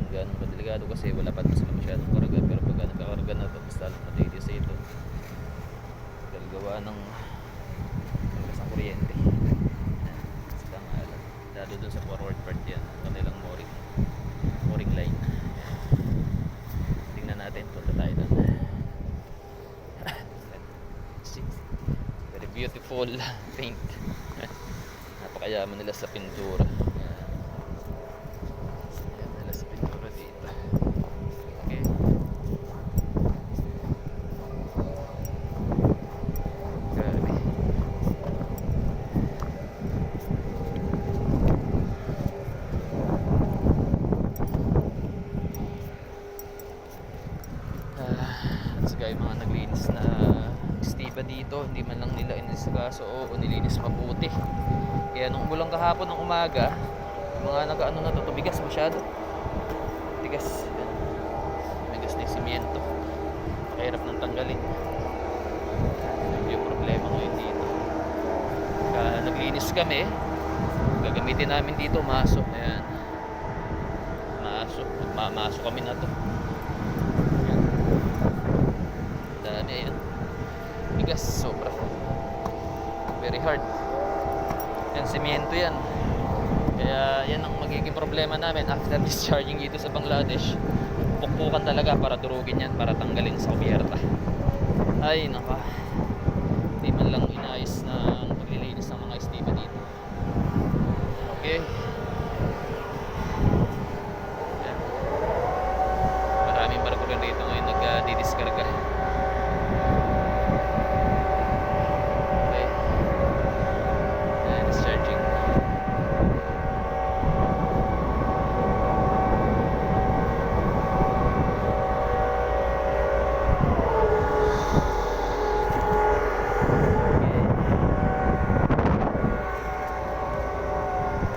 ganun kadelikado kasi wala pa sila masyadong karga, pero pag nagkakarga na to basta lang matitis ito dahil gawa ng lakas ng kuryente. Basta nga alam, lalo dun sa forward part yan kanilang mooring line. Tingnan natin, punta tayo dun. Very beautiful paint. Napakayaman nila sa pintura. Ayan nila sa pintura dito. Okay. Grabe. At saka yung mga naglinis na istiba dito, hindi man lang nila inisagaso o nilinis mabuti. Kaya nung umulang kahapon ng umaga, yung mga nag-ano na to, tubigas masyado. Tigas. Tigas na yung simyento. Pakahirap ng tanggalin. Yung problema ngayon dito. Kaya naglinis kami, gagamitin namin dito maso. Ayan. Maso. Magmamaso kami na to. Ayan. Dami ayan. Tigas. Sobra. Very hard. Yan, simyento yan. Kaya yan ang magiging problema namin after discharging dito sa Bangladesh. Pukpukan talaga para durugin yan, para tanggalin sa kubierta. Ay naka, hindi man lang inayos na